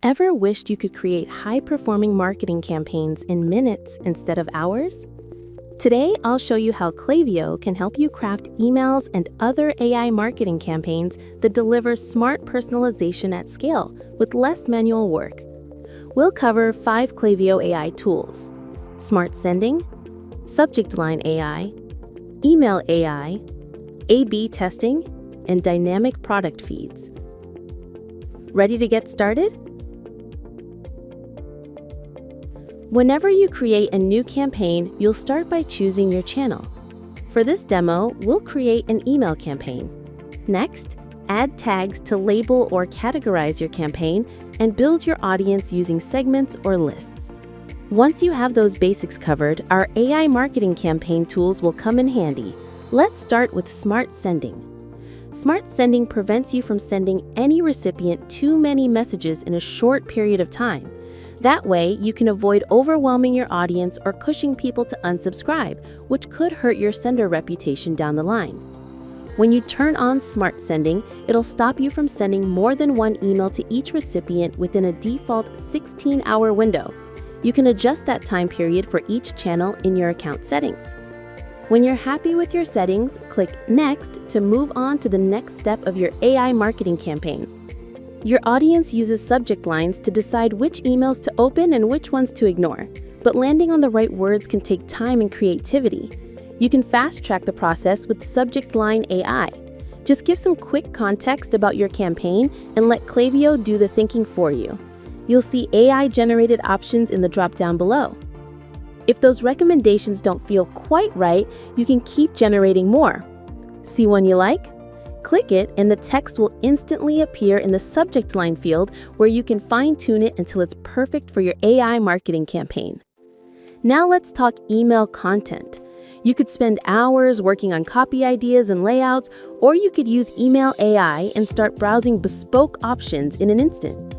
Ever wished you could create high-performing marketing campaigns in minutes instead of hours? Today, I'll show you how Klaviyo can help you craft emails and other AI marketing campaigns that deliver smart personalization at scale with less manual work. We'll cover 5 Klaviyo AI tools: Smart Sending, Subject Line AI, Email AI, AB Testing, and Dynamic Product Feeds. Ready to get started? Whenever you create a new campaign, you'll start by choosing your channel. For this demo, we'll create an email campaign. Next, add tags to label or categorize your campaign and build your audience using segments or lists. Once you have those basics covered, our AI marketing campaign tools will come in handy. Let's start with Smart Sending. Smart Sending prevents you from sending any recipient too many messages in a short period of time. That way, you can avoid overwhelming your audience or pushing people to unsubscribe, which could hurt your sender reputation down the line. When you turn on Smart Sending, it'll stop you from sending more than one email to each recipient within a default 16-hour window. You can adjust that time period for each channel in your account settings. When you're happy with your settings, click Next to move on to the next step of your AI marketing campaign. Your audience uses subject lines to decide which emails to open and which ones to ignore, but landing on the right words can take time and creativity. You can fast-track the process with Subject Line AI. Just give some quick context about your campaign and let Klaviyo do the thinking for you. You'll see AI-generated options in the drop-down below. If those recommendations don't feel quite right, you can keep generating more. See one you like? Click it and the text will instantly appear in the subject line field where you can fine-tune it until it's perfect for your AI marketing campaign. Now let's talk email content. You could spend hours working on copy ideas and layouts, or you could use Email AI and start browsing bespoke options in an instant.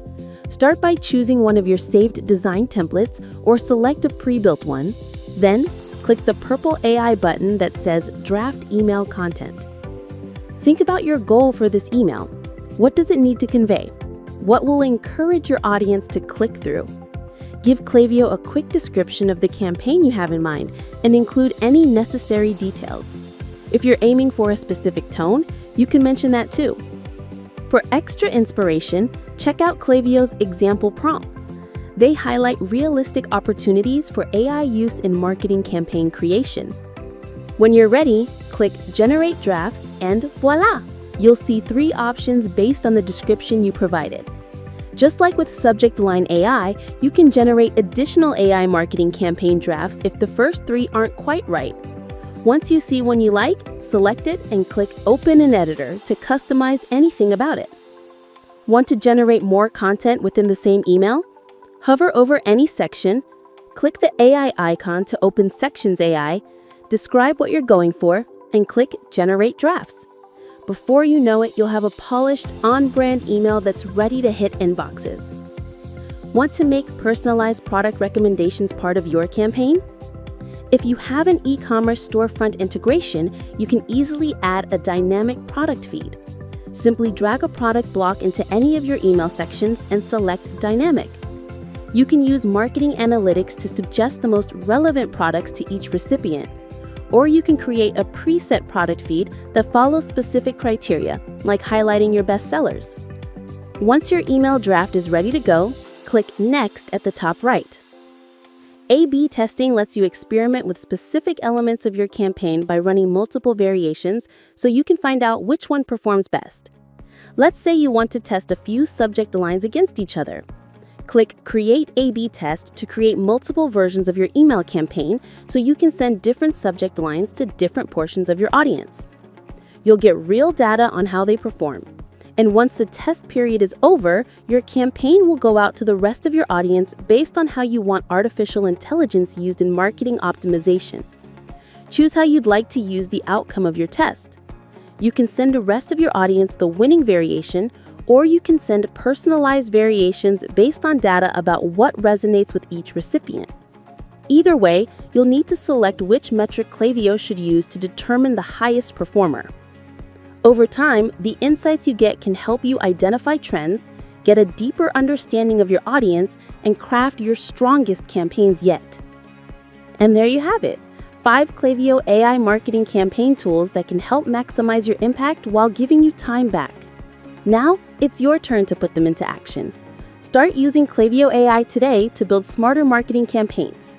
Start by choosing one of your saved design templates or select a pre-built one. Then, click the purple AI button that says Draft Email Content. Think about your goal for this email. What does it need to convey? What will encourage your audience to click through? Give Klaviyo a quick description of the campaign you have in mind and include any necessary details. If you're aiming for a specific tone, you can mention that too. For extra inspiration, check out Klaviyo's example prompts. They highlight realistic opportunities for AI use in marketing campaign creation. When you're ready, click Generate Drafts and voila! You'll see 3 options based on the description you provided. Just like with Subject Line AI, you can generate additional AI marketing campaign drafts if the first 3 aren't quite right. Once you see one you like, select it and click Open in Editor to customize anything about it. Want to generate more content within the same email? Hover over any section, click the AI icon to open Sections AI, describe what you're going for, and click Generate Drafts. Before you know it, you'll have a polished, on-brand email that's ready to hit inboxes. Want to make personalized product recommendations part of your campaign? If you have an e-commerce storefront integration, you can easily add a dynamic product feed. Simply drag a product block into any of your email sections and select Dynamic. You can use marketing analytics to suggest the most relevant products to each recipient. Or you can create a preset product feed that follows specific criteria, like highlighting your best sellers. Once your email draft is ready to go, click Next at the top right. A/B testing lets you experiment with specific elements of your campaign by running multiple variations so you can find out which one performs best. Let's say you want to test a few subject lines against each other. Click Create A/B Test to create multiple versions of your email campaign so you can send different subject lines to different portions of your audience. You'll get real data on how they perform. And once the test period is over, your campaign will go out to the rest of your audience based on how you want artificial intelligence used in marketing optimization. Choose how you'd like to use the outcome of your test. You can send the rest of your audience the winning variation, or you can send personalized variations based on data about what resonates with each recipient. Either way, you'll need to select which metric Klaviyo should use to determine the highest performer. Over time, the insights you get can help you identify trends, get a deeper understanding of your audience, and craft your strongest campaigns yet. And there you have it, 5 Klaviyo AI marketing campaign tools that can help maximize your impact while giving you time back. Now, it's your turn to put them into action. Start using Klaviyo AI today to build smarter marketing campaigns.